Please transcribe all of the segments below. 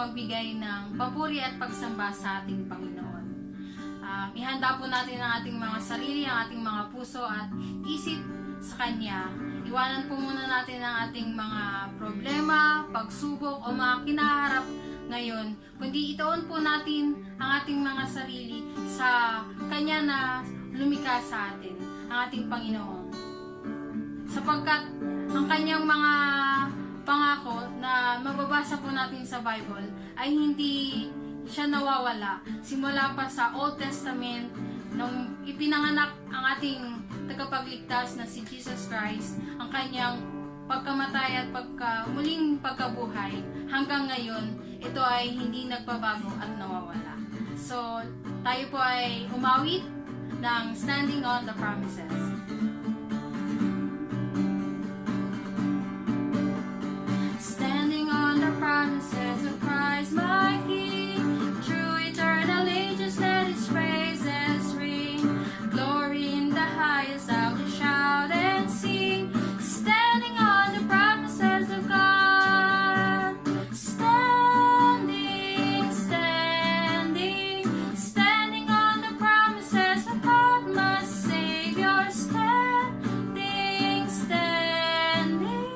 magbigay ng papuri at pagsamba sa ating Panginoon. Ihanda po natin ang ating mga sarili, ang ating mga puso at isip sa Kanya. Iwanan po muna natin ang ating mga problema, pagsubok o mga kinaharap ngayon, kundi itoon po natin ang ating mga sarili sa Kanya na lumikha sa atin, ang ating Panginoon. Sapagkat ang Kanyang mga pangako na mababasa po natin sa Bible ay hindi siya nawawala. Simula pa sa Old Testament, nung ipinanganak ang ating tagapagligtas na si Jesus Christ, ang Kanyang pagkamatay at muling pagkabuhay, hanggang ngayon, ito ay hindi nagbabago at nawawala. So, tayo po ay umawit ng Standing on the Promises. Standing on the promises of Christ my King, through eternal ages let His praises ring. Glory in the highest I will shout and sing. Standing on the promises of God. Standing, standing, standing on the promises of God my Savior. Standing, standing,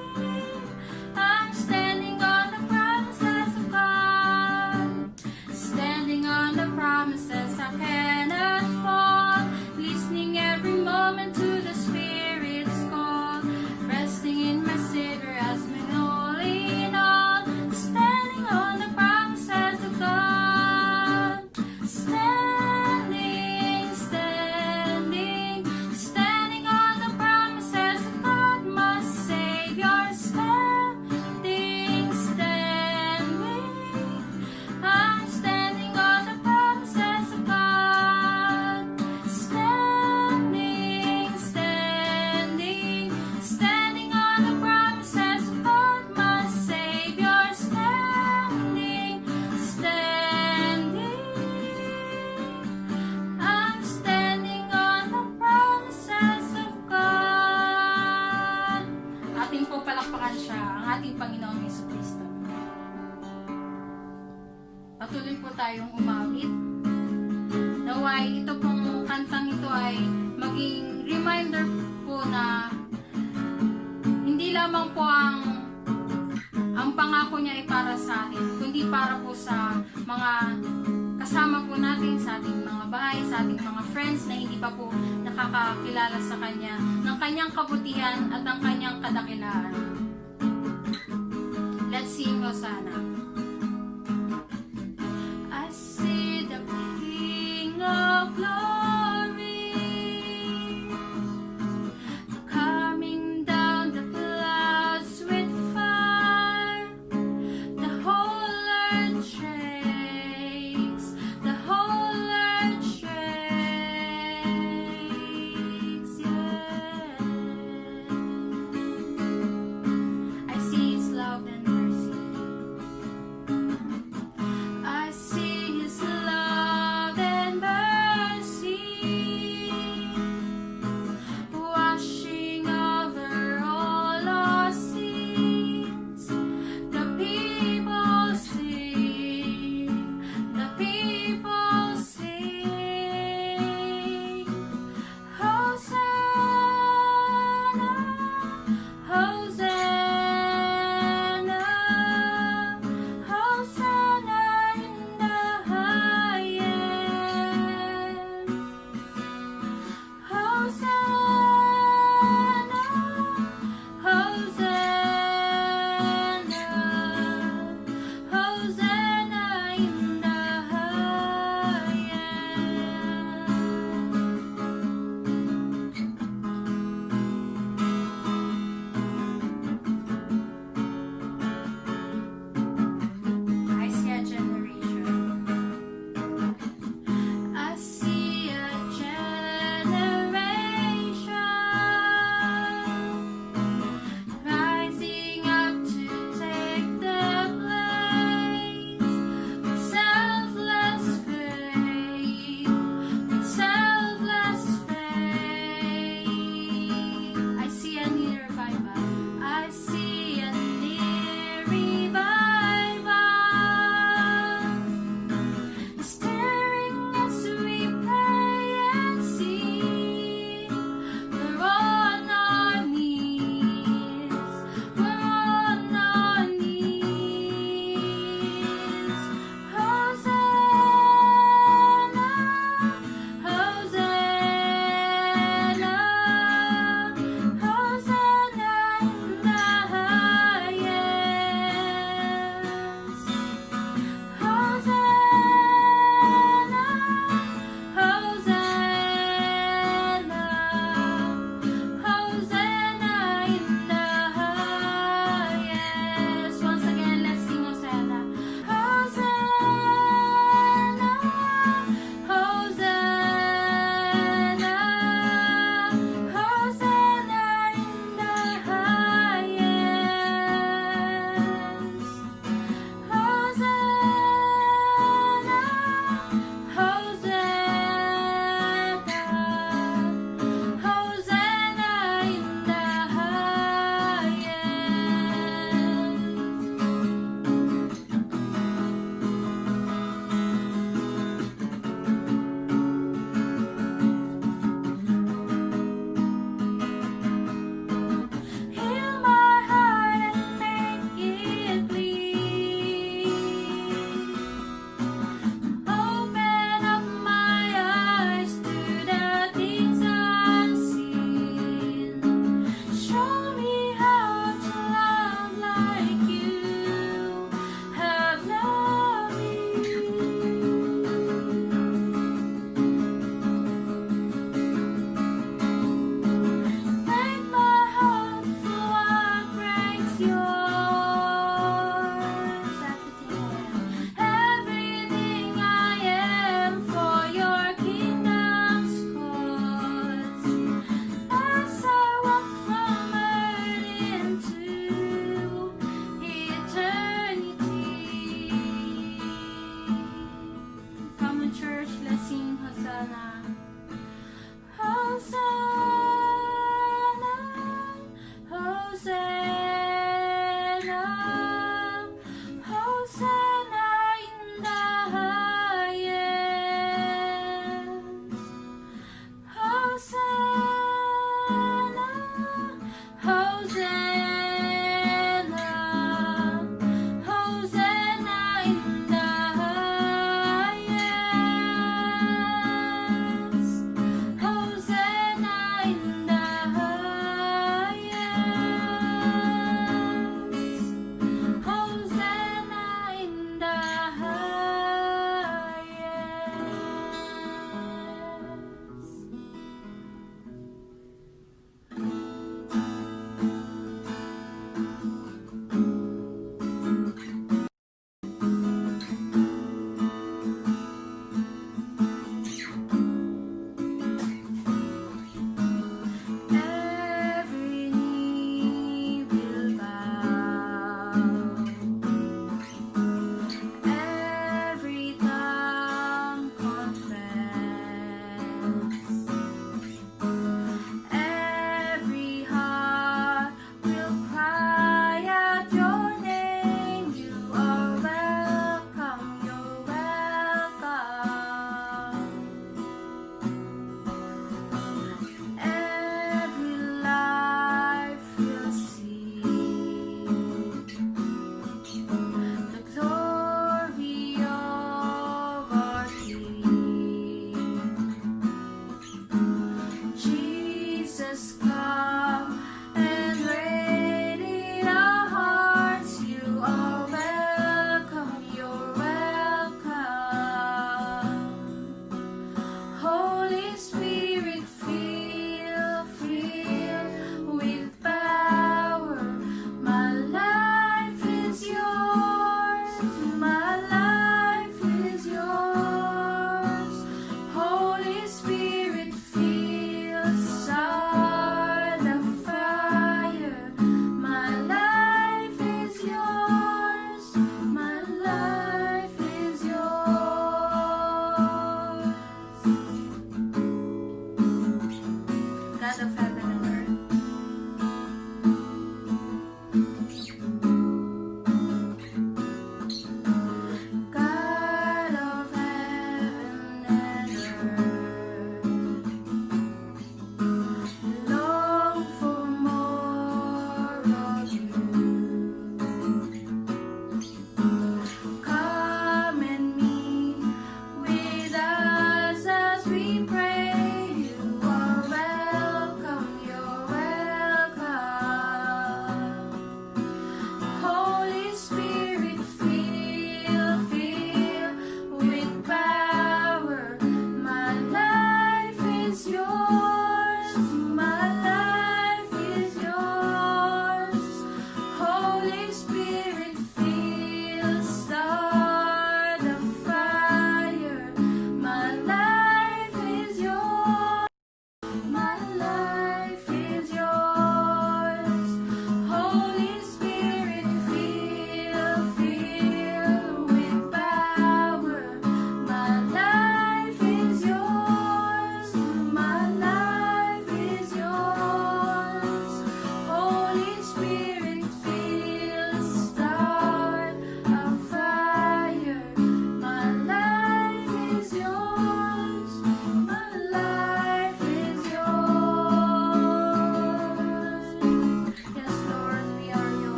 I'm standing on the promises of God. Standing on the promises I cannot fall. Listening every moment to the Spirit's call. Resting in my Savior as my all in all. Standing on the promises of God. Standing, standing, standing on the promises of God my Savior. Standing, standing, I'm standing on the promises of God. Standing, standing, standing on the promises of God my Savior. Standing, standing, I'm standing on the promises of God. Ating po palakpakan siya, ang ating Panginoong Jesucristo. Patuloy po tayong umawit. Naway, ito pong kantang ito ay maging reminder po na hindi lamang po ang pangako niya ay para sa atin, kundi para po sa mga kasama po natin, sa ating mga bahay, sa ating mga friends na hindi pa po nakakakilala sa Kanya, ng Kanyang kabutihan at ng Kanyang kadakilaan. Let's sing Hosanna. I see the King of Glory coming down the clouds with fire. The whole earth shakes. The whole earth shakes. Yeah. I see His love and mercy. I see His love and mercy.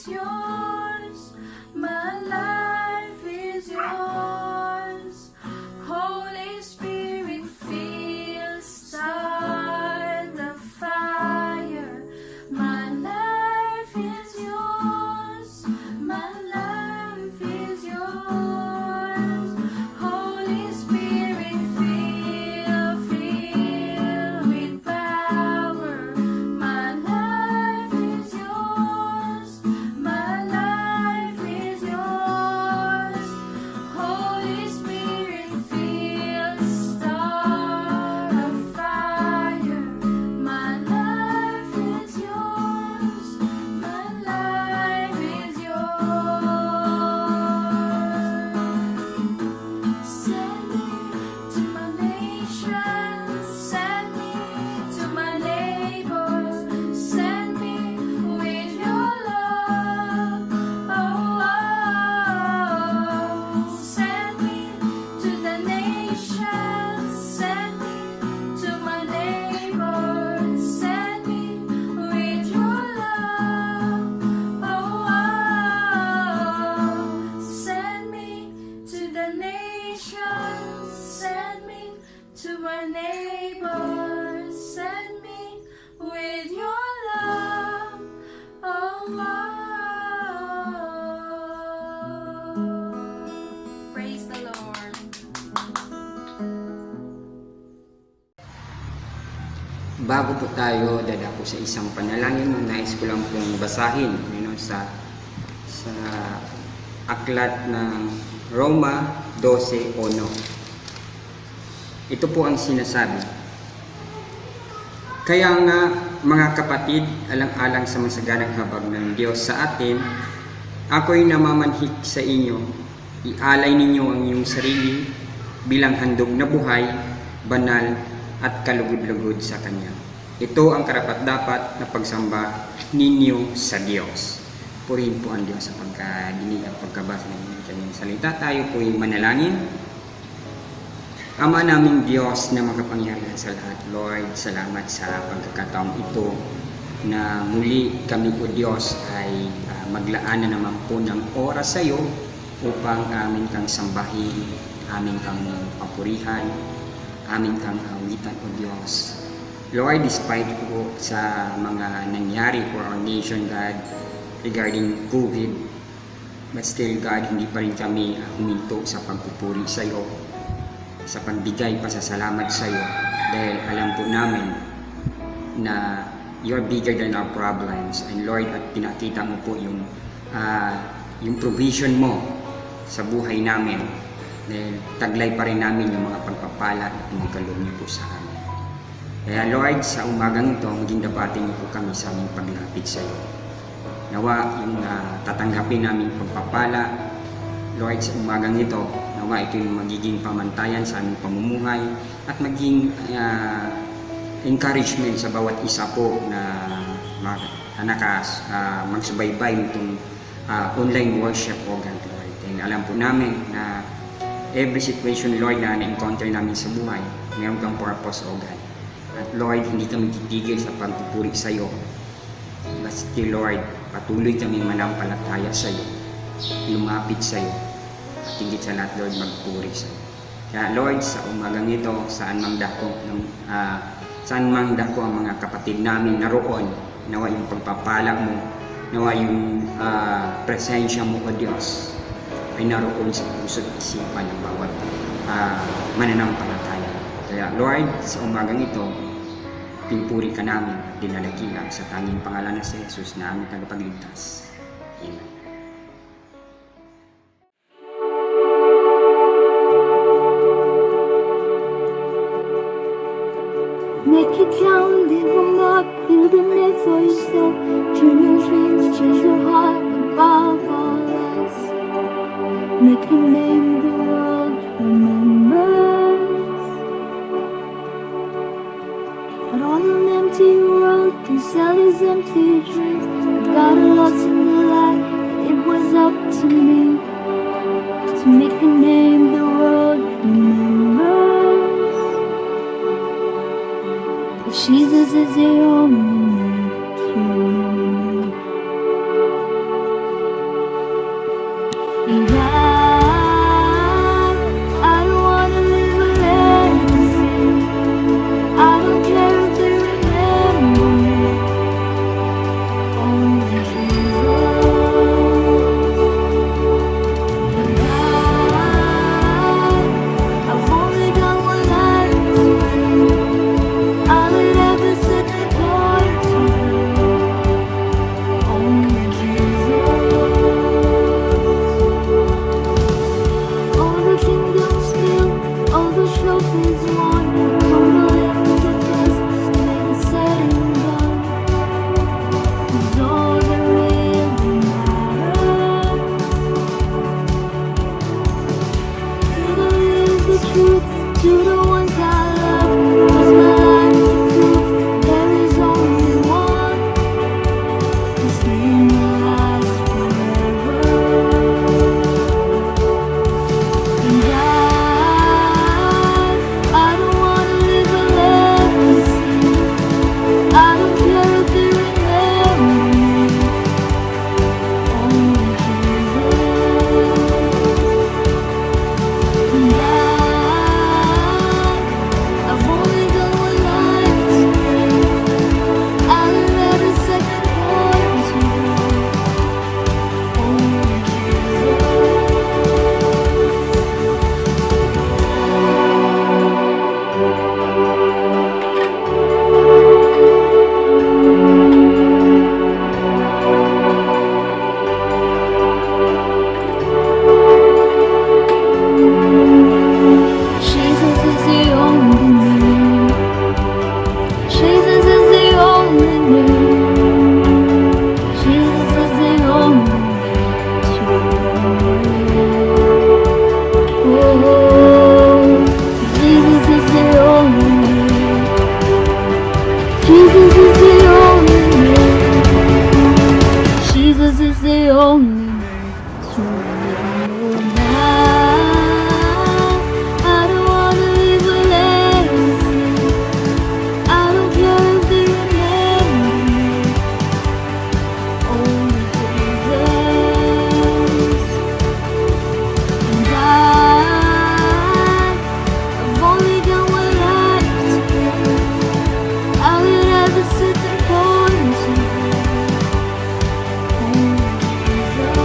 is yours, my life is yours. Holy Spirit, fill, start the fire. My life is yours, my life is yours. Holy Spirit, fill with power. My life is yours, my life is yours. Holy Spirit, fill, start a fire. My life is yours, my life is yours. Send me to my nation, send me to my neighbors, send me with your love. Oh, send me to the nations, send me to my neighbors, send me with your love. Oh, send me to the nations, send me to my neighbors, send me with your love. Praise the Lord. Bago po tayo dadako sa isang panalangin, nais ko lang pong basahin sa aklat ng Roma 12:1. Ito po ang sinasabi. Kaya nga mga kapatid, alang-alang sa masaganang habag ng Diyos sa atin, ako'y namamanhik sa inyo, ialay ninyo ang iyong sarili bilang handog na buhay, banal at kalugod-lugod sa Kanya. Ito ang karapat-dapat na pagsamba ninyo sa Diyos. Purihin po ang Diyos sa pagkadinig at pagkabasa ng Kanyang salita. Tayo po'y manalangin. Ama naming Diyos na makapangyarihan sa lahat, Lord, salamat sa pagkakataong ito na muli kami po Diyos ay maglaan na naman po ng oras sa iyo upang amin kang sambahin, amin kang papurihan, amin kang awitan o Diyos. Lord, despite po sa mga nangyari for our nation, God, regarding COVID, but still, God, hindi pa rin kami huminto sa pagpupuri sa iyo, sa pagbigay pasasalamat sa iyo, dahil alam po namin na you're bigger than our problems. And Lord, at pinakita mo po yung provision mo sa buhay namin, dahil taglay pa rin namin yung mga pagpapala na pinagkaloob niyo po sa amin. Kaya Lord, sa umagang ito, maging dapatin niyo po kami sa aming paglapit sa iyo. Nawa yung tatanggapin namin pagpapala, Lord, sa umagang ito, nawa ito yung magiging pamantayan sa aming pamumuhay at maging encouragement sa bawat isa po na magsubaybay nitong online worship o God, Lord. And alam po namin na every situation, Lord, na na-encounter namin sa buhay, mayroon kang purpose, O God. At Lord, hindi kami titigil sa pagpupuri sa iyo. But still, Lord, patuloy kami manampalataya sa iyo, lumapit sa iyo, at higit sa lahat, Lord, magpuri sa iyo. Kaya Lord, sa umagang ito, saan mang dako ang mga kapatid namin naroon, nawa yung pagpapala mo, nawa yung presensya mo, O Diyos, ay naroon sa puso at isipan ng bawat mananampalataya. Kaya Lord, sa umagang ito, pinupuri ka namin at dinalakihan sa tanging pangalan na si Jesus na aming tagapagligtas. Amen. Make it count, live them up, build a net for yourself. Dream your dreams, chase your heart above all else. Make a name the world remembers. But all an empty world can sell his empty dreams. But God lost in the light, it was up to me to make a name the world remembers. Jesus is the only name to remember. And I don't wanna live a legacy. I don't care if they remember me. Only Jesus. And I've only got one life to live. I would ever set the door to only Jesus. All the kingdoms built, all the trophies won, all the lands of dust made it said and done. 'Cause all that really matters to live the truth to the ones I love. 'Cause my life is proof there is only one. His name will last forever. And I don't wanna live a legacy. I don't care if they remember me. Only Jesus. And I've only got one life to live. I will every second born to only Jesus. Jesus is the only name. Jesus is the only name. Jesus is the only name to oh, Jesus is the only name. Jesus is the only name. Jesus is the only name to I don't wanna live a legacy. I don't care if they remember me. Only Jesus. And I've only got one life to live. I will never sit the born to only Jesus.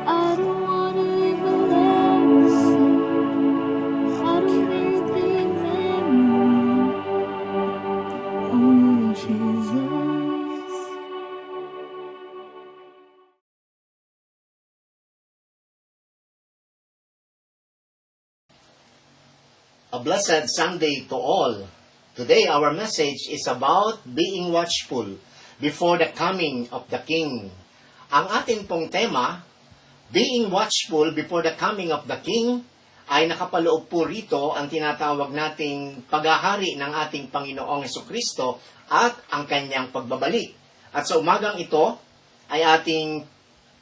I don't wanna live a legacy. I don't care if they remember me. Only Jesus. A blessed Sunday to all. Today our message is about being watchful before the coming of the King. Ang atin pong tema, being watchful before the coming of the King, ay nakapaloob po rito ang tinatawag nating paghahari ng ating Panginoong Hesukristo at ang kanyang pagbabalik. At sa umagang ito ay ating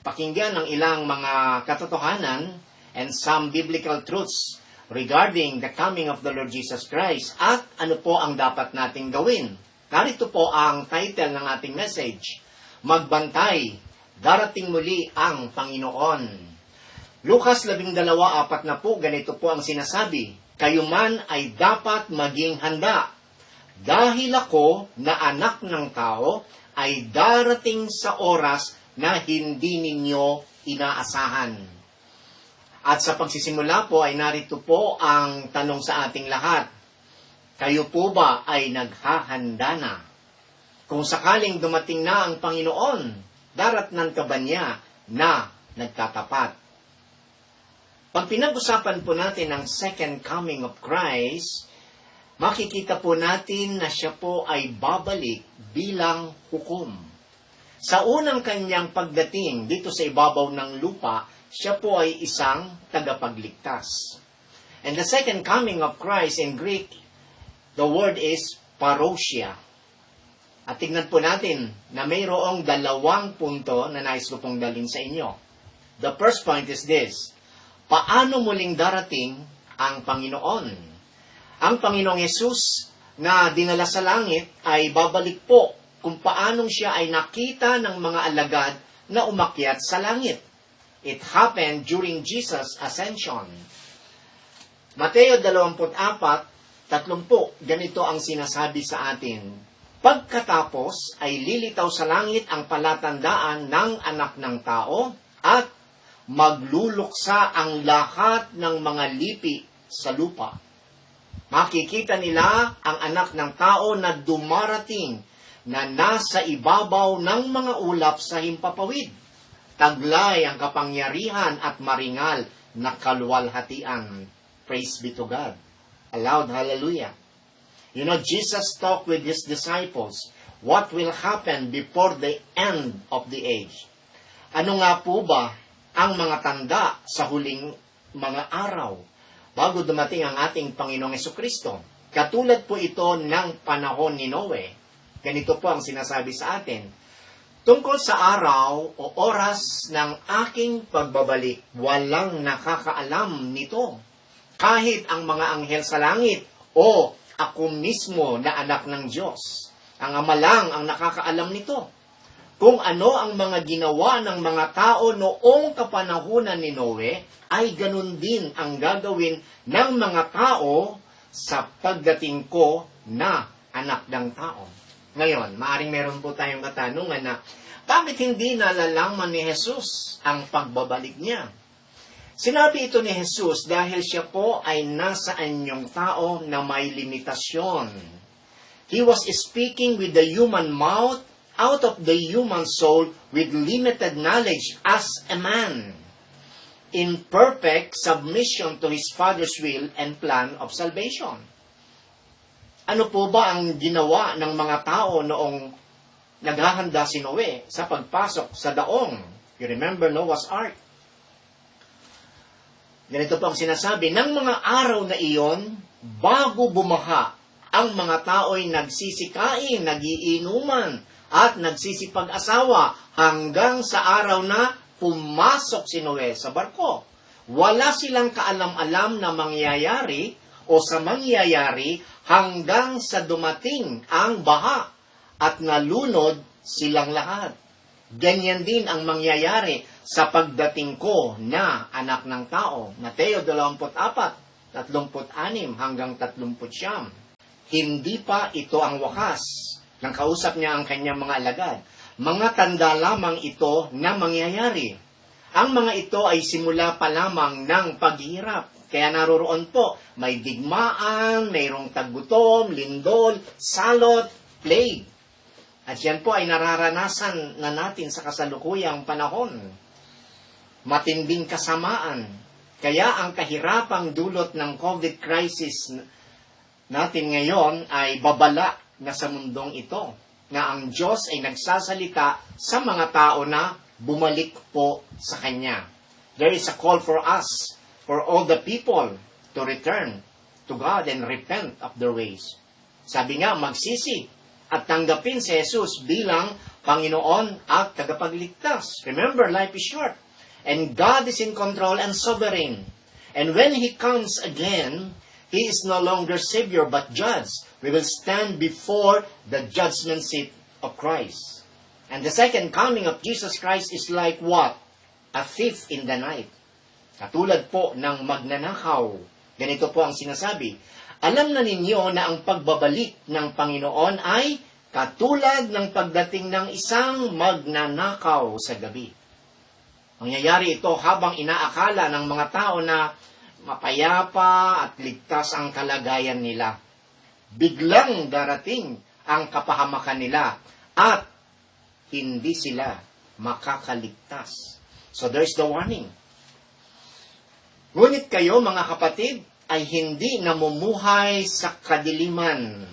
pakinggan ng ilang mga katotohanan and some biblical truths regarding the coming of the Lord Jesus Christ at ano po ang dapat nating gawin. Narito po ang title ng ating message, Magbantay, Darating Muli ang Panginoon. Lucas 12:4 na po, ganito po ang sinasabi, Kayo man ay dapat maging handa, dahil ako na anak ng tao ay darating sa oras na hindi ninyo inaasahan. At sa pagsisimula po ay narito po ang tanong sa ating lahat. Kayo po ba ay naghahanda na? Kung sakaling dumating na ang Panginoon, daratnan ka ba niya na nagtatapat? Pag pinag-usapan po natin ang second coming of Christ, makikita po natin na siya po ay babalik bilang hukom. Sa unang kanyang pagdating dito sa ibabaw ng lupa, siya po ay isang tagapagligtas. And the second coming of Christ in Greek, the word is parousia. At tignan po natin na mayroong 2 punto na nais ko pong dalhin sa inyo. The first point is this, paano muling darating ang Panginoon? Ang Panginoong Yesus na dinala sa langit ay babalik po kung paanong siya ay nakita ng mga alagad na umakyat sa langit. It happened during Jesus' ascension. Mateo 24:30, ganito ang sinasabi sa atin. Pagkatapos ay lilitaw sa langit ang palatandaan ng anak ng tao at magluluksa ang lahat ng mga lipi sa lupa. Makikita nila ang anak ng tao na dumarating na nasa ibabaw ng mga ulap sa himpapawid. Taglay ang kapangyarihan at maringal na kaluwalhatian. Praise be to God. Aloud, hallelujah. You know, Jesus talked with his disciples what will happen before the end of the age. Ano nga po ba ang mga tanda sa huling mga araw bago dumating ang ating Panginoong Jesucristo? Katulad po ito ng panahon ni Noe. Ganito po ang sinasabi sa atin. Tungkol sa araw o oras ng aking pagbabalik, walang nakakaalam nito. Kahit ang mga anghel sa langit o ako mismo na anak ng Diyos. Ang Ama lang ang nakakaalam nito. Kung ano ang mga ginawa ng mga tao noong kapanahunan ni Noe, ay ganun din ang gagawin ng mga tao sa pagdating ko na anak ng tao. Ngayon, maaring meron po tayong katanungan na, bakit hindi nalalaman ni Jesus ang pagbabalik niya? Sinabi ito ni Jesus dahil siya po ay nasa anyong tao na may limitasyon. He was speaking with the human mouth out of the human soul with limited knowledge as a man, in perfect submission to his Father's will and plan of salvation. Ano po ba ang ginawa ng mga tao noong naghahanda si Noe sa pagpasok sa daong? You remember Noah's Ark? Ganito po ang sinasabi, ng mga araw na iyon, bago bumaha, ang mga tao'y nagsisikain, nagiinuman, at nagsisipag-asawa hanggang sa araw na pumasok si Noe sa barko. Wala silang kaalam-alam na mangyayari o sa mangyayari hanggang sa dumating ang baha at nalunod silang lahat. Ganyan din ang mangyayari sa pagdating ko na anak ng tao. Mateo 24:36 hanggang 39. Hindi pa ito ang wakas. Nang kausap niya ang kanyang mga alagad. Mga tanda lamang ito na mangyayari. Ang mga ito ay simula pa lamang ng paghihirap. Kaya naroroon po, may digmaan, mayroong taggutom, lindol, salot, plague. At yan po ay nararanasan na natin sa kasalukuyang panahon. Matinding kasamaan. Kaya ang kahirapang dulot ng COVID crisis natin ngayon ay babala na sa mundong ito. Na ang Diyos ay nagsasalita sa mga tao na bumalik po sa Kanya. There is a call for us, for all the people, to return to God and repent of their ways. Sabi nga, magsisi at tanggapin si Jesus bilang Panginoon at tagapagligtas. Remember, life is short. And God is in control and sovereign. And when He comes again, He is no longer Savior but Judge. We will stand before the judgment seat of Christ. And the second coming of Jesus Christ is like what? A thief in the night. Katulad po ng magnanakaw. Ganito po ang sinasabi. Alam na ninyo na ang pagbabalik ng Panginoon ay katulad ng pagdating ng isang magnanakaw sa gabi. Mangyayari ito habang inaakala ng mga tao na mapayapa at ligtas ang kalagayan nila. Biglang darating ang kapahamakan nila at hindi sila makakaligtas. So there's the warning. Ngunit kayo mga kapatid ay hindi namumuhay sa kadiliman.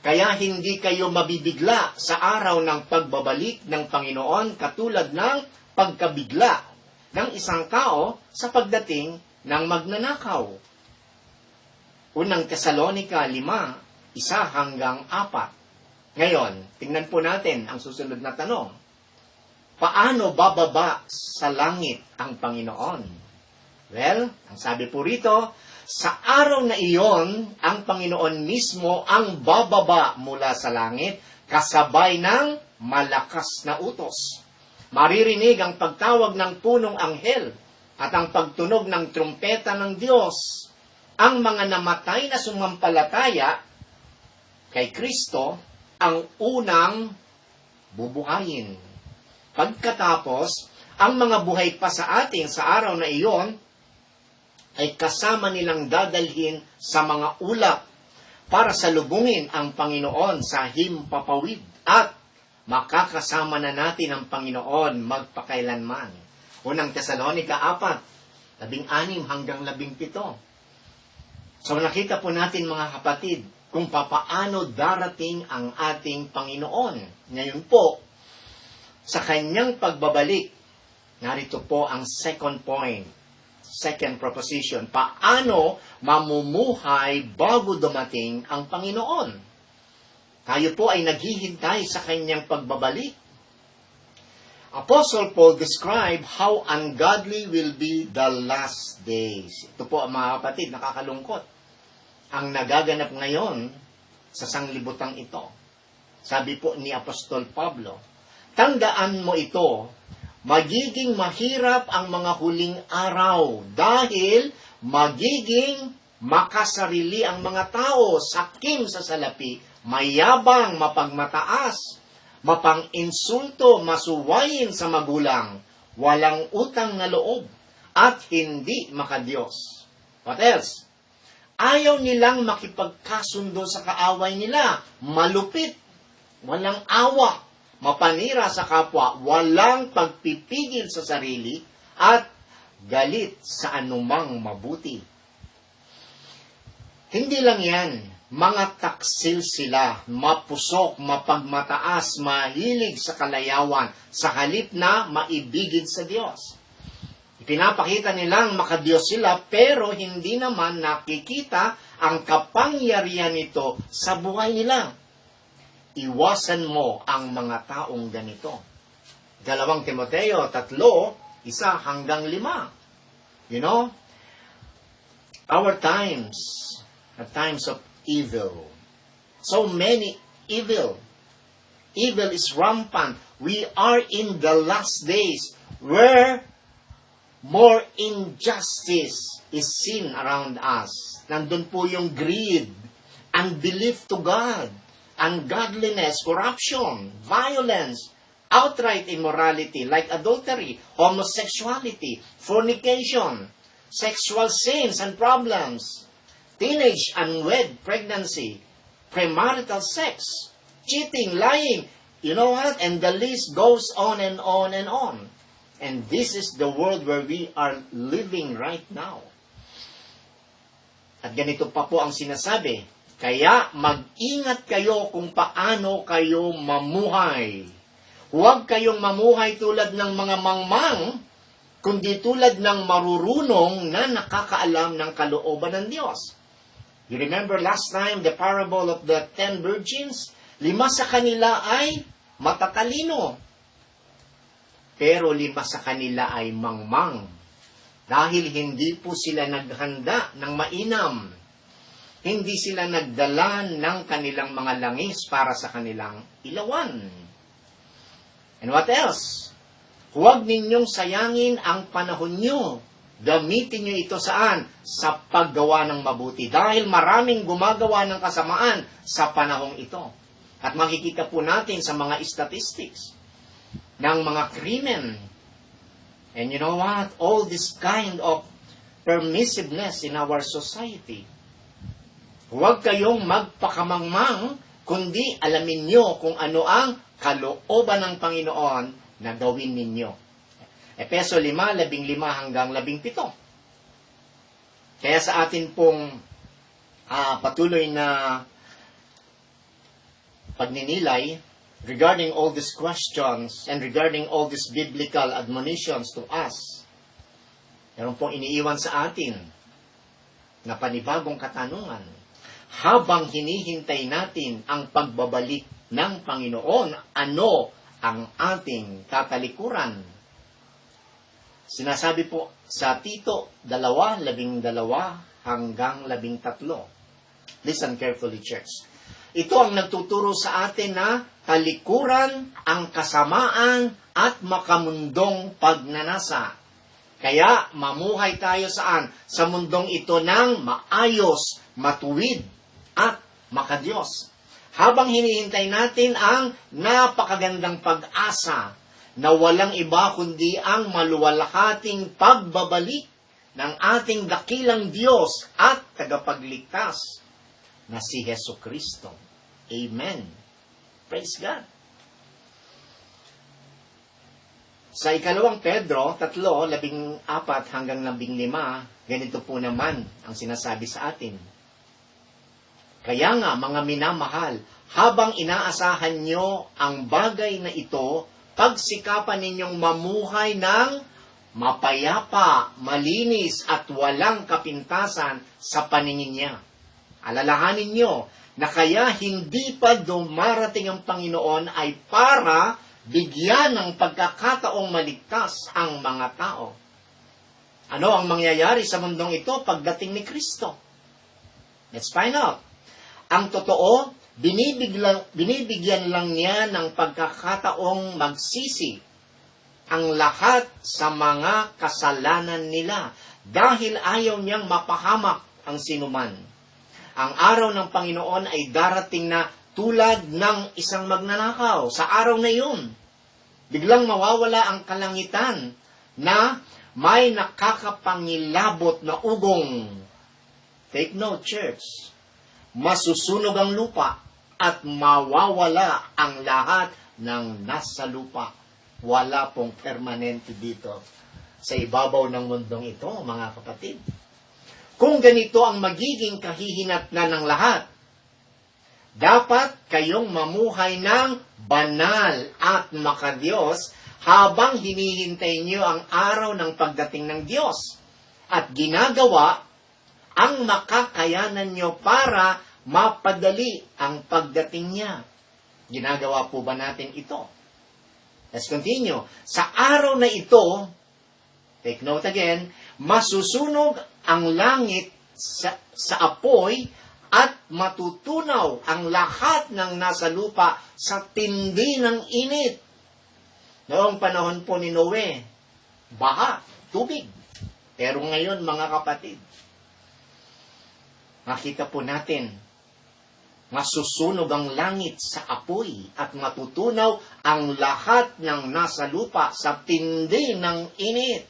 Kaya hindi kayo mabibigla sa araw ng pagbabalik ng Panginoon katulad ng pagkabigla ng isang tao sa pagdating ng magnanakaw. Unang Tesalonica 5:1-4. Ngayon, tingnan po natin ang susunod na tanong. Paano bababa sa langit ang Panginoon? Well, ang sabi po rito, sa araw na iyon, ang Panginoon mismo ang bababa mula sa langit kasabay ng malakas na utos. Maririnig ang pagtawag ng punong anghel at ang pagtunog ng trumpeta ng Diyos. Ang mga namatay na sumampalataya kay Kristo ang unang bubuhayin. Pagkatapos, ang mga buhay pa sa atin sa araw na iyon ay kasama nilang dadalhin sa mga ulap para salubungin ang Panginoon sa himpapawid at makakasama na natin ang Panginoon magpakailanman. Unang Tesalonica 4, 16 hanggang 17. So nakita po natin mga kapatid kung papaano darating ang ating Panginoon. Ngayon po, sa kanyang pagbabalik, narito po ang second point, second proposition, paano mamumuhay bago dumating ang Panginoon. Tayo po ay naghihintay sa kanyang pagbabalik. Apostle Paul described how ungodly will be the last days. Ito po mga kapatid, nakakalungkot. Ang nagaganap ngayon sa sanglibutang ito. Sabi po ni Apostol Pablo, tandaan mo ito, magiging mahirap ang mga huling araw dahil magiging makasarili ang mga tao, sakim sa salapi, mayabang, mapagmataas, mapang-insulto, masuwayin sa magulang, walang utang na loob, at hindi makadiyos. What else? Ayaw nilang makipagkasundo sa kaaway nila, malupit, walang awa, mapanira sa kapwa, walang pagpipigil sa sarili, at galit sa anumang mabuti. Hindi lang yan, mga taksil sila, mapusok, mapagmataas, mahilig sa kalayawan, sa halip na maibigin sa Diyos. Pinapakita nilang makadiyos sila, pero hindi naman nakikita ang kapangyarihan nito sa buhay nila. Iwasan mo ang mga taong ganito. 2 Timoteo 3:1 hanggang 5. You know, our times are times of evil. So many evil. Evil is rampant. We are in the last days where more injustice is seen around us. Nandun po yung greed, unbelief to God, ungodliness, corruption, violence, outright immorality like adultery, homosexuality, fornication, sexual sins and problems, teenage unwed pregnancy, premarital sex, cheating, lying, you know what? And the list goes on and on and on. And this is the world where we are living right now. At ganito pa po ang sinasabi, kaya mag-ingat kayo kung paano kayo mamuhay. Huwag kayong mamuhay tulad ng mga mangmang, kundi tulad ng marurunong na nakakaalam ng kalooban ng Diyos. You remember last time the parable of the 10 virgins? 5 sa kanila ay matatalino. Pero 5 sa kanila ay mangmang. Dahil hindi po sila naghanda ng mainam. Hindi sila nagdala ng kanilang mga langis para sa kanilang ilawan. And what else? Huwag ninyong sayangin ang panahon nyo. Gamitin nyo ito saan? Sa paggawa ng mabuti. Dahil maraming gumagawa ng kasamaan sa panahong ito. At makikita po natin sa mga statistics ng mga krimen. And you know what? All this kind of permissiveness in our society. Huwag kayong magpakamangmang, kundi alamin nyo kung ano ang kalooban ng Panginoon na gawin ninyo. Efeso 5:15 hanggang 17. Kaya sa atin pong patuloy na pagninilay regarding all these questions and regarding all these biblical admonitions to us, meron pong iniiwan sa atin na panibagong katanungan. Habang hinihintay natin ang pagbabalik ng Panginoon, ano ang ating tatalikuran? Sinasabi po sa Tito 2:12 hanggang 13. Listen carefully, church. Ito ang nagtuturo sa atin na talikuran ang kasamaan at makamundong pagnanasa. Kaya mamuhay tayo saan? Sa mundong ito ng maayos, matuwid, at makadiyos. Habang hinihintay natin ang napakagandang pag-asa na walang iba kundi ang maluwalhating pagbabalik ng ating dakilang Diyos at tagapagligtas na si Hesus Kristo. Amen. Praise God. Sa ikalawang Pedro, 3:14 hanggang 15, ganito po naman ang sinasabi sa atin. Kaya nga, mga minamahal, habang inaasahan nyo ang bagay na ito, pagsikapan ninyong mamuhay ng mapayapa, malinis at walang kapintasan sa paningin niya. Alalahanin nyo na kaya hindi pa dumarating ang Panginoon ay para bigyan ng pagkakataong maligtas ang mga tao. Ano ang mangyayari sa mundong ito pagdating ni Kristo? Let's find out. Ang totoo, binibigyan lang niya ng pagkakataong magsisi ang lahat sa mga kasalanan nila dahil ayaw niyang mapahamak ang sinuman. Ang araw ng Panginoon ay darating na tulad ng isang magnanakaw. Sa araw na yun, biglang mawawala ang kalangitan na may nakakapangilabot na ugong. Take note, church. Masusunog ang lupa at mawawala ang lahat ng nasa lupa. Wala pong permanente dito sa ibabaw ng mundong ito, mga kapatid. Kung ganito ang magiging kahihinatnan ng lahat, dapat kayong mamuhay ng banal at makadiyos habang hinihintay niyo ang araw ng pagdating ng Diyos at ginagawa ang makakayanan nyo para mapadali ang pagdating niya. Ginagawa po ba natin ito? Let's continue. Sa araw na ito, take note again, masusunog ang langit sa apoy at matutunaw ang lahat ng nasa lupa sa tindi ng init. Noong panahon po ni Noe, baha, tubig. Pero ngayon, mga kapatid, makita po natin, masusunog ang langit sa apoy at matutunaw ang lahat ng nasa lupa sa tindi ng init.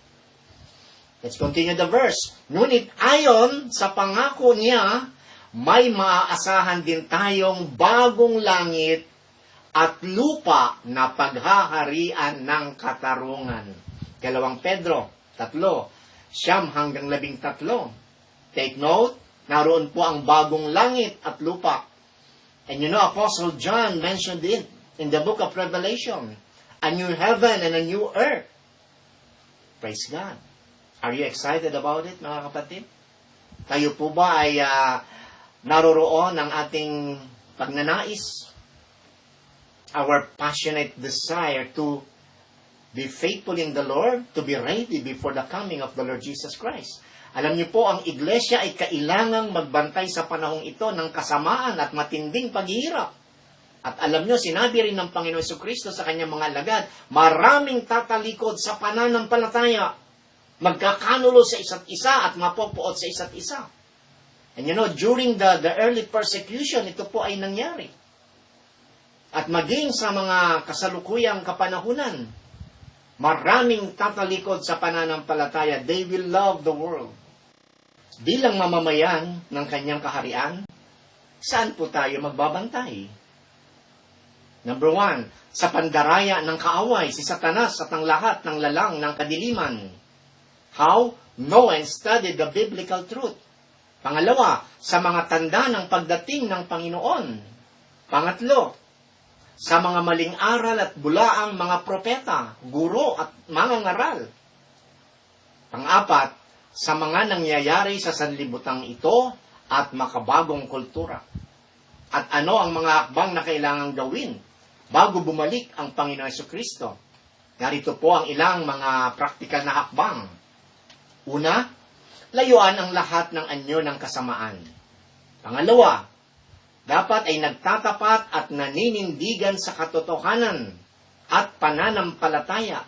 Let's continue the verse. Ngunit ayon sa pangako niya, may maaasahan din tayong bagong langit at lupa na paghaharian ng katarungan. 2 Pedro 3:9-13. Take note, naroon po ang bagong langit at lupa. And you know, Apostle John mentioned it in the book of Revelation. A new heaven and a new earth. Praise God. Are you excited about it, mga kapatid? Tayo po ba ay naroroon ng ating pagnanais? Our passionate desire to be faithful in the Lord, to be ready before the coming of the Lord Jesus Christ. Alam niyo po, ang iglesia ay kailangang magbantay sa panahong ito ng kasamaan at matinding paghihirap. At alam niyo, sinabi rin ng Panginoon Jesucristo sa kanyang mga alagad, maraming tatalikod sa pananampalataya, magkakanulo sa isa't isa at mapopoot sa isa't isa. And you know, during the early persecution, ito po ay nangyari. At maging sa mga kasalukuyang kapanahunan, maraming tatalikod sa pananampalataya. They will love the world. Bilang mamamayan ng kanyang kaharian, saan po tayo magbabantay? Number 1, sa pandaraya ng kaaway, si Satanas at ang lahat ng lalang ng kadiliman. How? Know and study the biblical truth. Pangalawa, sa mga tanda ng pagdating ng Panginoon. Pangatlo, sa mga maling aral at bulaang mga propeta, guro at mga ngaral. Pang-apat, sa mga nangyayari sa sanlibutang ito at makabagong kultura. At ano ang mga hakbang na kailangang gawin bago bumalik ang Panginoon Jesucristo? Narito po ang ilang mga praktikal na hakbang. Una, layuan ang lahat ng anyo ng kasamaan. Pangalawa, dapat ay nagtatapat at naninindigan sa katotohanan at pananampalataya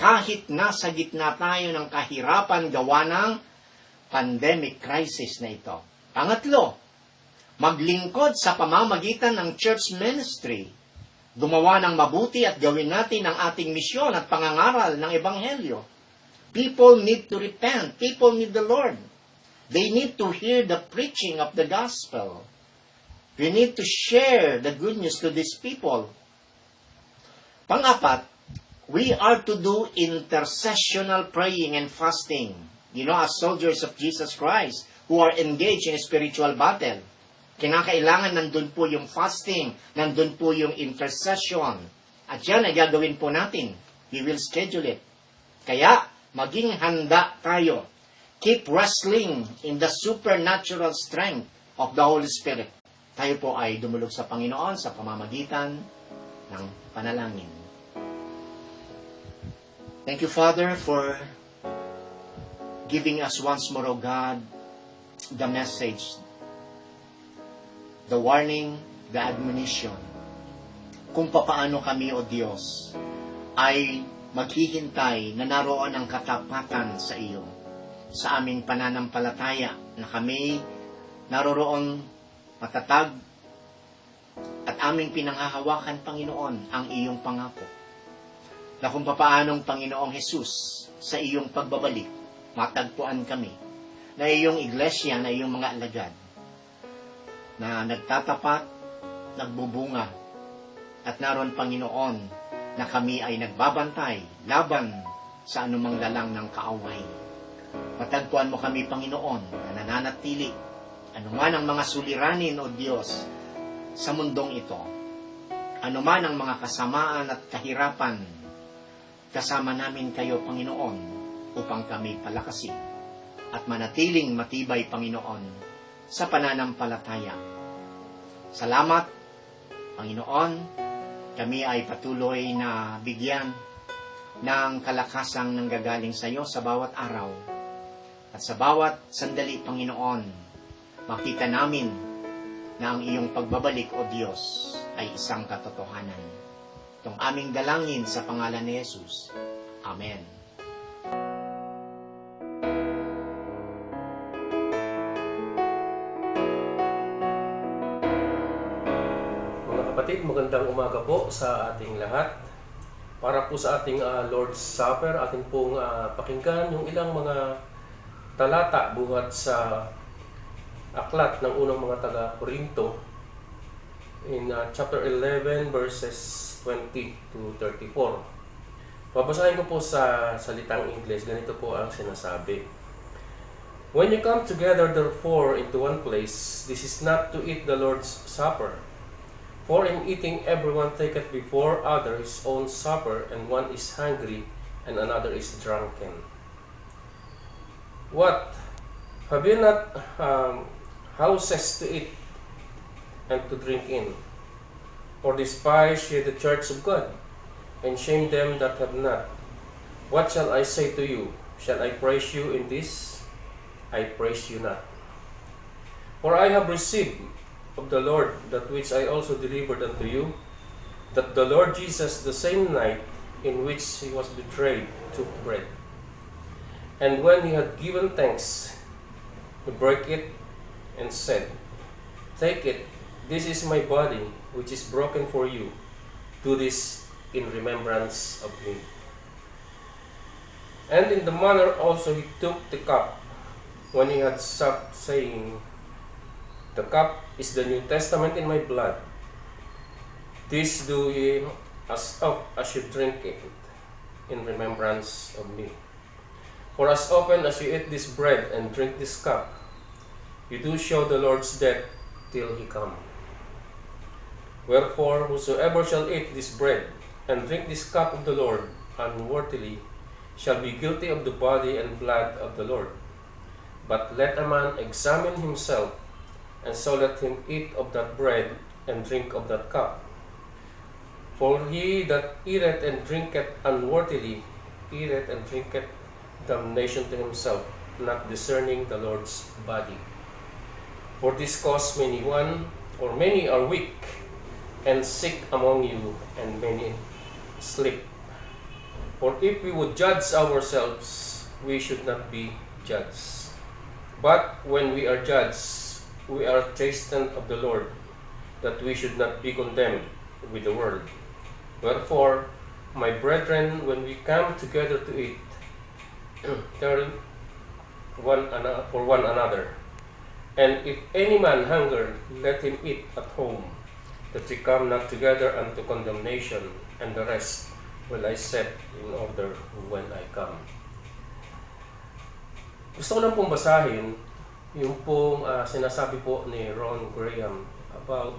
kahit nasa gitna tayo ng kahirapan gawa ng pandemic crisis na ito. Pangatlo, maglingkod sa pamamagitan ng church ministry. Gumawa ng mabuti at gawin natin ang ating misyon at pangangaral ng Ebanghelyo. People need to repent. People need the Lord. They need to hear the preaching of the gospel. We need to share the good news to these people. Pang-apat, we are to do intercessional praying and fasting. You know, as soldiers of Jesus Christ who are engaged in a spiritual battle, kinakailangan nandun po yung fasting, nandun po yung intercession. At yan ay gagawin po natin. We will schedule it. Kaya, maging handa tayo. Keep wrestling in the supernatural strength of the Holy Spirit. Tayo po ay dumulog sa Panginoon sa pamamagitan ng panalangin. Thank you, Father, for giving us once more, O God, the message, the warning, the admonition, kung papaano kami, O Diyos, ay maghihintay na naroon ang katapatan sa iyo, sa aming pananampalataya, na kami naroroon matatag at aming pinanghahawakan, Panginoon, ang iyong pangako, na kung papaanong, Panginoong Jesus, sa iyong pagbabalik, matagpuan kami, na iyong iglesia, na iyong mga alagad, na nagtatapat, nagbubunga, at naroon, Panginoon, na kami ay nagbabantay laban sa anumang lalang ng kaaway. Matagpuan mo kami, Panginoon, na nananatili anuman ang mga suliranin, O Diyos, sa mundong ito, anuman ang mga kasamaan at kahirapan, kasama namin kayo, Panginoon, upang kami palakasin at manatiling matibay, Panginoon, sa pananampalataya. Salamat, Panginoon, kami ay patuloy na bigyan ng kalakasang nanggagaling sa iyo sa bawat araw. At sa bawat sandali, Panginoon, makita namin na ang iyong pagbabalik, O Diyos, ay isang katotohanan. Itong aming dalangin sa pangalan ni Jesus. Amen. Mga kapatid, magandang umaga po sa ating lahat. Para po sa ating Lord's Supper, atin pong pakinggan yung ilang mga talata buhat sa aklat ng unang mga taga-Korinto in chapter 11 verses 20 to 34. Babasahin ko po sa salitang English. Ganito po ang sinasabi. When you come together therefore into one place, this is not to eat the Lord's Supper. For in eating everyone taketh before other his own supper, and one is hungry, and another is drunken. What? Have you not houses to eat and to drink in? Or despise ye the church of God, and shame them that have not? What shall I say to you? Shall I praise you in this? I praise you not. For I have received of the Lord that which I also delivered unto you, that the Lord Jesus, the same night in which he was betrayed, took bread. And when he had given thanks, he broke it and said, Take it, this is my body, which is broken for you. Do this in remembrance of me. And in the manner also he took the cup, when he had supped, saying, The cup is the New Testament in my blood. This do ye as oft as you drink it, in remembrance of me. For as often as you eat this bread and drink this cup, you do show the Lord's death till he come. Wherefore, whosoever shall eat this bread and drink this cup of the Lord unworthily shall be guilty of the body and blood of the Lord. But let a man examine himself, and so let him eat of that bread and drink of that cup. For he that eateth and drinketh unworthily eateth and drinketh damnation to himself, not discerning the Lord's body. For this cause many, one or many are weak and sick among you, and many sleep. For if we would judge ourselves, we should not be judged. But when we are judged, we are chastened of the Lord, that we should not be condemned with the world. Wherefore, my brethren, when we come together to eat, turn for one another. And if any man hunger, let him eat at home, that we come not together unto condemnation, and the rest will I set in order when I come. Gusto ko lang pong basahin yung pong sinasabi po ni Ron Graham about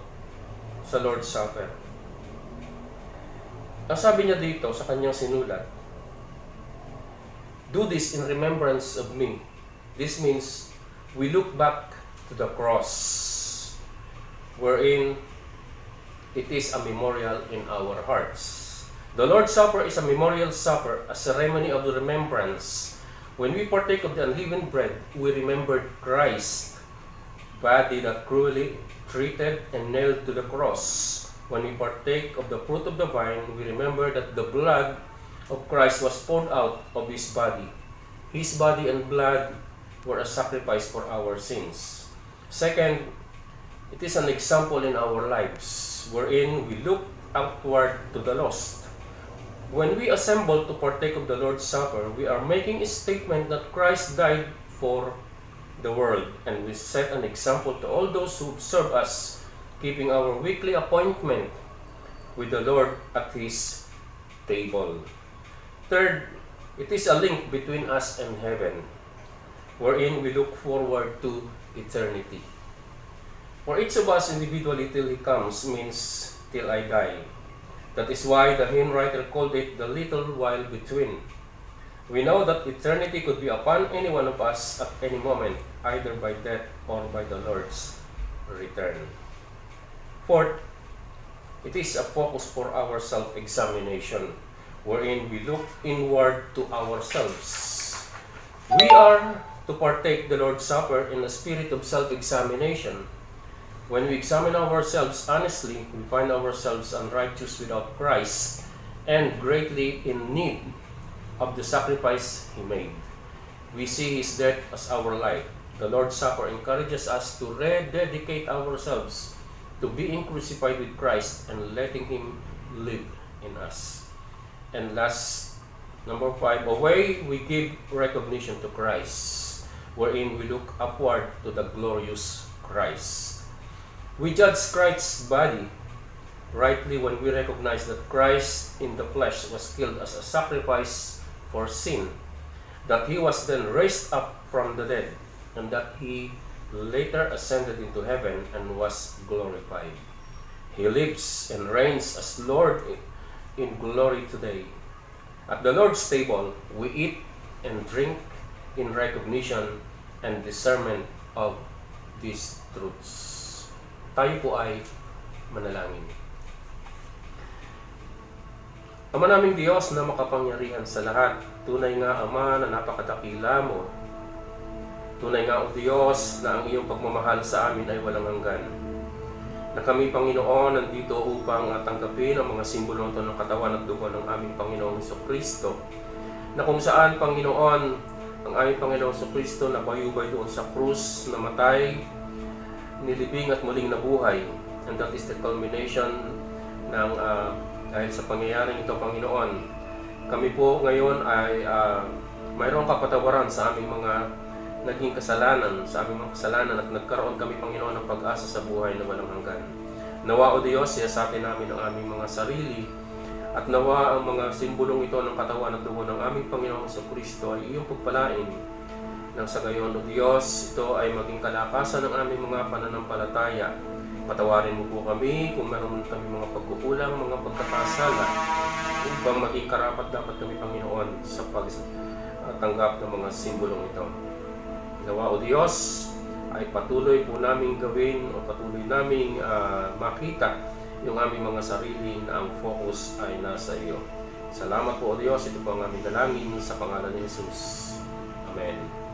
sa Lord's Supper. Ang sabi niya dito sa kanyang sinulat, "Do this in remembrance of me." This means we look back to the cross, wherein it is a memorial in our hearts. The Lord's Supper is a memorial supper, a ceremony of remembrance. When we partake of the unleavened bread, we remembered Christ's body that cruelly treated and nailed to the cross. When we partake of the fruit of the vine, we remember that the blood of Christ was poured out of His body. His body and blood were a sacrifice for our sins. Second, it is an example in our lives, wherein we look outward to the lost. When we assemble to partake of the Lord's Supper, we are making a statement that Christ died for the world, and we set an example to all those who observe us, keeping our weekly appointment with the Lord at His table. Third, it is a link between us and heaven, wherein we look forward to eternity. For each of us individually till He comes means till I die. That is why the hymn writer called it the little while between. We know that eternity could be upon any one of us at any moment, either by death or by the Lord's return. Fourth, it is a focus for our self-examination, wherein we look inward to ourselves. We are to partake the Lord's Supper in a spirit of self-examination. When we examine ourselves honestly, we find ourselves unrighteous without Christ and greatly in need of the sacrifice He made. We see His death as our life. The Lord's Supper encourages us to rededicate ourselves to being crucified with Christ and letting Him live in us. And last, number 5, away we give recognition to Christ, wherein we look upward to the glorious Christ. We judge Christ's body rightly when we recognize that Christ in the flesh was killed as a sacrifice for sin, that He was then raised up from the dead, and that He later ascended into heaven and was glorified. He lives and reigns as Lord in glory today. At the Lord's table, we eat and drink in recognition and discernment of these truths. Tayo po ay manalangin. Ama naming Diyos na makapangyarihan sa lahat, tunay nga Ama na napakadakila mo. Tunay nga o Diyos na ang iyong pagmamahal sa amin ay walang hanggan. Na kami Panginoon nandito upang tanggapin ang mga simbolo ito ng katawan at dugo ng aming Panginoong Jesucristo. Na kung saan Panginoon, ang aming Panginoong Jesucristo na bayubay doon sa krus, namatay, nilibing at muling nabuhay. And that is the culmination ng dahil sa pangyayaring ito, Panginoon. Kami po ngayon ay mayroong kapatawaran sa aming mga naging kasalanan, sa aming mga kasalanan, at nagkaroon kami, Panginoon, ng pag-asa sa buhay na walang hanggan. Nawa, O Diyos, siyasatin namin ang aming mga sarili, at nawa ang mga simbolong ito ng katawan at dugo ng aming Panginoong Jesucristo ay iyong pagpalain. Nang sa gayon, O Diyos, ito ay maging kalakasan ng aming mga pananampalataya. Patawarin mo po kami kung meron kami mga pagkukulang, mga pagkakasala, upang maging karapat dapat kami, Panginoon, sa pagtanggap ng mga simbolong ito. Nawa, O Diyos, ay patuloy po naming gawin o patuloy naming makita yung aming mga sarili na ang focus ay nasa iyo. Salamat po, O Diyos. Ito po ang aming dalangin sa pangalan ni Jesus. Amen.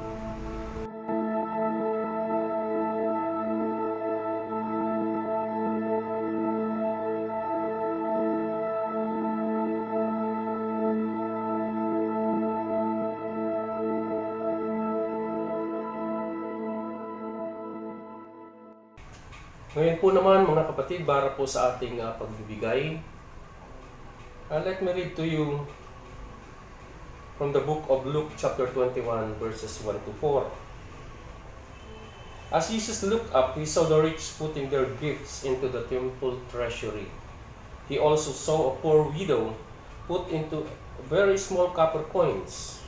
Ngayon po naman mga kapatid, para po sa ating pagbibigay, let me read to you from the book of Luke chapter 21 verses 1 to 4. As Jesus looked up, he saw the rich putting their gifts into the temple treasury. He also saw a poor widow put into very small copper coins.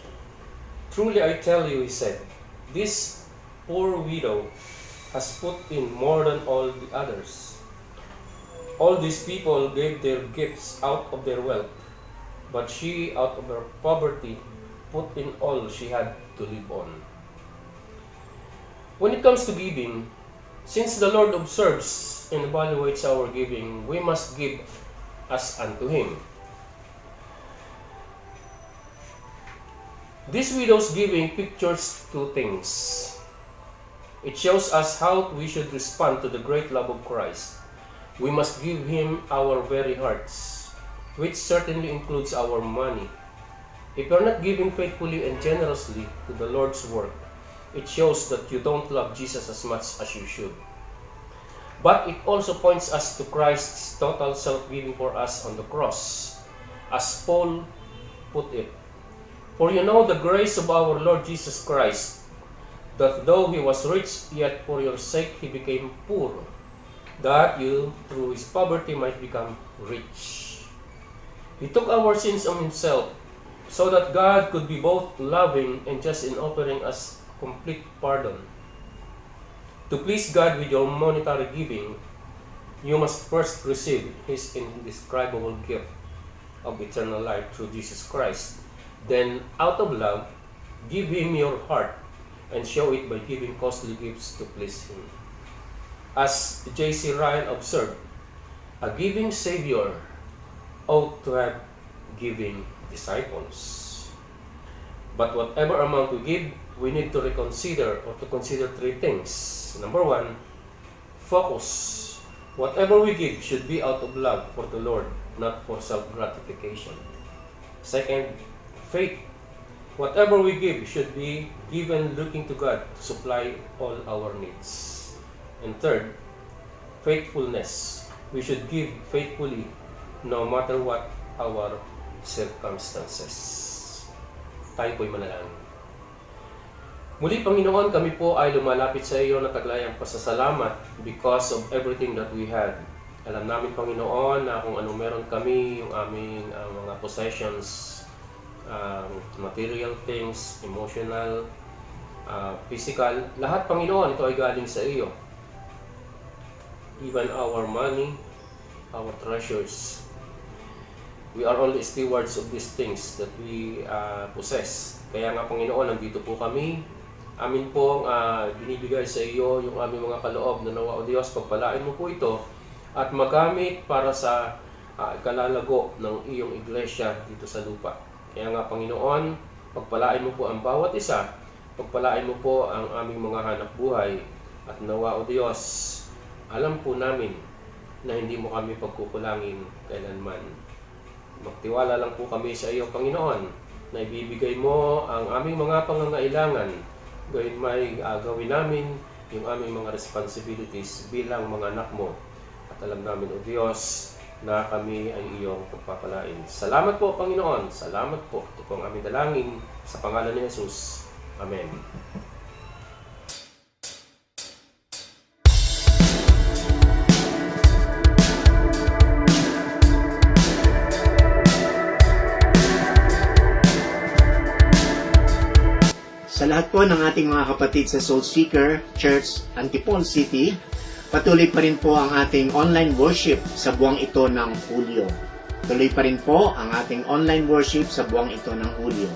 Truly I tell you, he said, this poor widow has put in more than all the others. All these people gave their gifts out of their wealth, but she, out of her poverty, put in all she had to live on. When it comes to giving, since the Lord observes and evaluates our giving, we must give as unto Him. This widow's giving pictures two things. It shows us how we should respond to the great love of Christ. We must give Him our very hearts, which certainly includes our money. If you're not giving faithfully and generously to the Lord's work, it shows that you don't love Jesus as much as you should. But it also points us to Christ's total self-giving for us on the cross. As Paul put it, for you know the grace of our Lord Jesus Christ, that though He was rich, yet for your sake He became poor, that you through His poverty might become rich. He took our sins on Himself, so that God could be both loving and just in offering us complete pardon. To please God with your monetary giving, you must first receive His indescribable gift of eternal life through Jesus Christ. Then, out of love, give Him your heart and show it by giving costly gifts to please Him. As J.C. Ryan observed, a giving Savior ought to have giving disciples. But whatever amount we give, we need to reconsider or to consider three things. Number one, focus. Whatever we give should be out of love for the Lord, not for self-gratification. Second, faith. Whatever we give should be given looking to God to supply all our needs. And third, faithfulness. We should give faithfully no matter what our circumstances. Tayo po'y manalangin. Muli, Panginoon, kami po ay lumalapit sa iyo na taglayang pasasalamat because of everything that we had. Alam namin, Panginoon, na kung anong meron kami, yung aming mga possessions, material things, emotional, physical, lahat, Panginoon, ito ay galing sa iyo. Even our money, our treasures. We are only stewards of these things that we possess. Kaya nga, Panginoon, nandito po kami. Amin pong binibigay sa iyo yung aming mga kaloob na nawa o Diyos, pagpalain mo po ito at magamit para sa kalalago ng iyong iglesia dito sa lupa. Kaya nga, Panginoon, pagpalain mo po ang bawat isa, pagpalain mo po ang aming mga hanap buhay at nawa o Diyos, alam po namin na hindi mo kami pagkukulangin kailanman. Magtiwala lang po kami sa iyo, Panginoon, na ibibigay mo ang aming mga pangangailangan. Gawin may gawin namin yung aming mga responsibilities bilang mga anak mo. At alam namin, O Diyos, na kami ay iyong pagpapalain. Salamat po, Panginoon. Salamat po. Ito po ang aming dalangin sa pangalan ni Jesus. Amen. Sa lahat po ng ating mga kapatid sa Soul Seeker Church, Antipolo City, patuloy pa rin po ang ating online worship sa buwang ito ng Hulyo. Tuloy pa rin po ang ating online worship sa buwang ito ng Hulyo.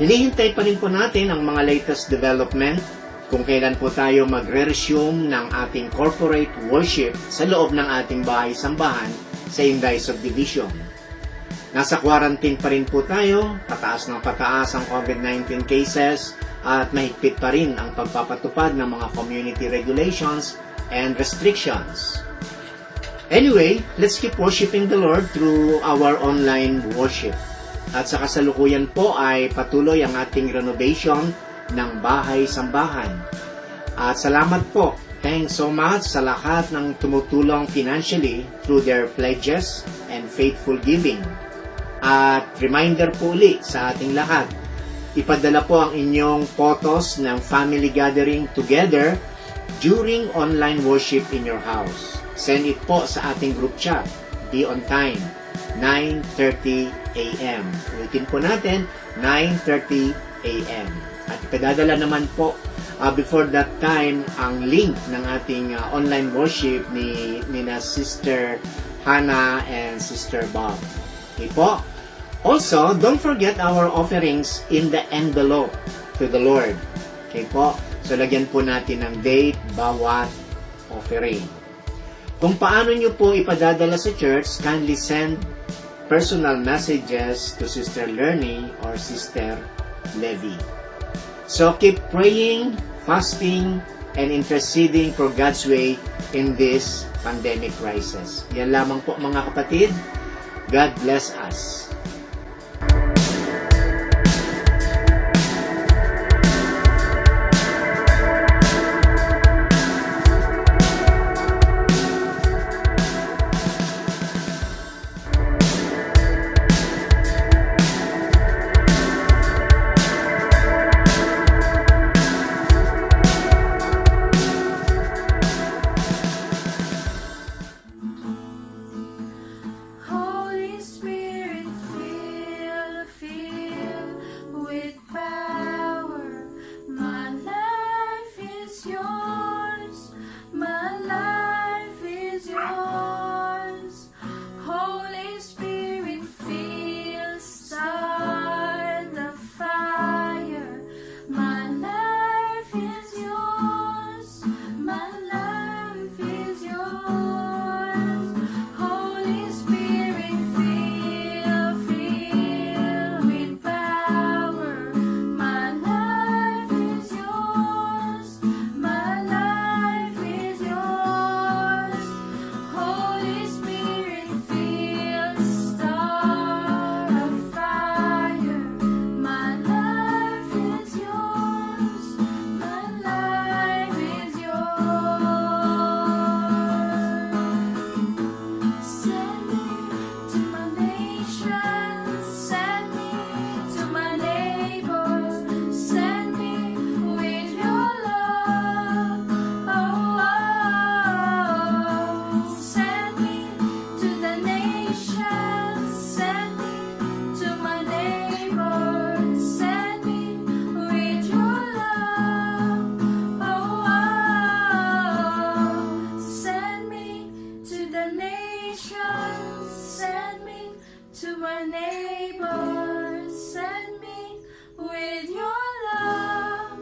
Hinihintay pa rin po natin ang mga latest development kung kailan po tayo magre-resume ng ating corporate worship sa loob ng ating bahay-sambahan sa Inday Subdivision. Nasa quarantine pa rin po tayo, pataas ng pataas ang COVID-19 cases at mahigpit pa rin ang pagpapatupad ng mga community regulations and restrictions. Anyway, let's keep worshiping the Lord through our online worship. At sa kasalukuyan po ay patuloy ang ating renovation ng bahay-sambahan. At salamat po Thanks so much sa lahat ng tumutulong financially through their pledges and faithful giving. At reminder po ulit sa ating lahat, ipadala po ang inyong photos ng family gathering together during online worship in your house. Send it po sa ating group chat. Be on time, 9:30 a.m. Ulitin po natin, 9:30 a.m. At ipadadala naman po before that time ang link ng ating online worship ni na Sister Hannah and Sister Bob. Okay po? Also, don't forget our offerings in the envelope to the Lord. Okay po? So, lagyan po natin ng date bawat offering. Kung paano nyo po ipadadala sa church, kindly send personal messages to Sister Lernie or Sister Levy. So, keep praying, fasting, and interceding for God's way in this pandemic crisis. Yan lamang po mga kapatid. God bless us. Holy Spirit, fill with power. My life is yours. My life is yours. Holy Spirit, start the fire. My life is yours. My life is yours. Holy Spirit, fill with power. My life is yours. My life is yours. Holy Spirit, start a fire. My life is yours. My life is yours. Send me to my nation, send me to my neighbors, send me with your love. Send me to the nations, send me to my neighbors, send me with your love. Send me to the nations, send me to my neighbors, send me with your love.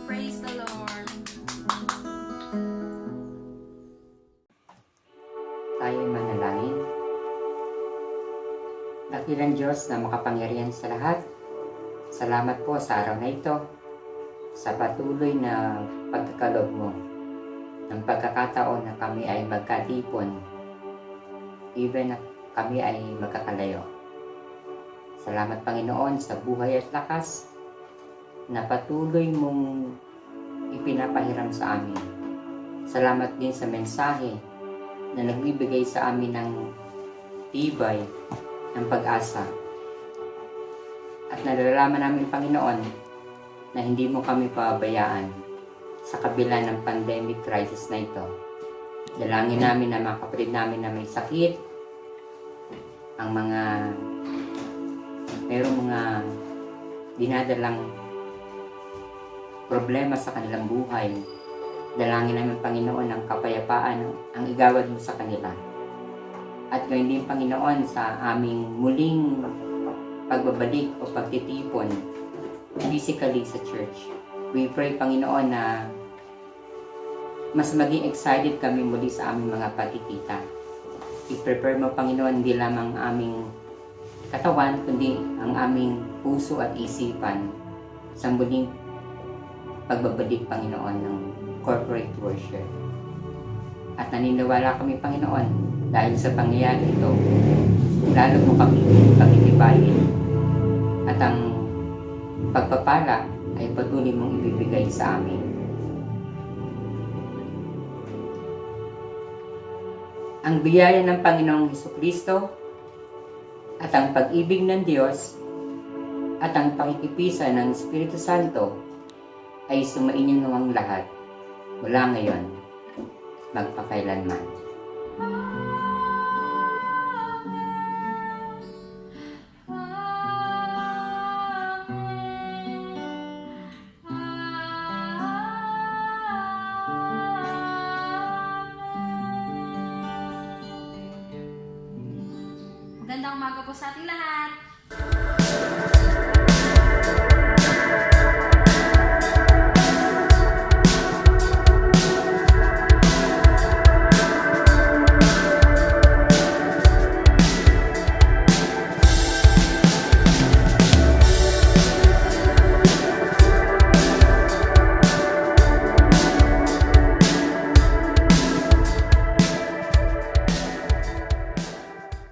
Praise the Lord. Tayo manalangin. Dakilang Diyos na makapangyarihan sa lahat, salamat po sa araw na ito, sa patuloy na pagkakaloob mo, ng pagkakataon na kami ay magkatipon, even na kami ay magkakalayo. Salamat Panginoon sa buhay at lakas na patuloy mong ipinapahiram sa amin. Salamat din sa mensahe na nagbibigay sa amin ng tibay, ng pag-asa. At nalalaman namin Panginoon na hindi mo kami pabayaan sa kabila ng pandemic crisis na ito. Dalangin namin na mga kapatid namin na may sakit, ang mayroong mga dinadalang problema sa kanilang buhay. Dalangin namin Panginoon ang kapayapaan ang igawad mo sa kanila. At ngayon din Panginoon sa aming muling pagbabalik o pagtitipon physically sa church. We pray Panginoon na mas maging excited kami muli sa aming mga pagkikita. I-prepare mo Panginoon hindi lamang aming katawan kundi ang aming puso at isipan sa muling pagbabalik Panginoon ng corporate worship. At naniniwala kami Panginoon dahil sa pangyayari ito, lalo mo kami pagtitibayin at ang pagpapala ay patuloy mong ibibigay sa amin. Ang biyaya ng Panginoong Hesukristo at ang pag-ibig ng Diyos at ang pakikipisa ng Espiritu Santo ay sumainyo nawang lahat mula ngayon magpakailanman. Magandang umaga po sa ating lahat.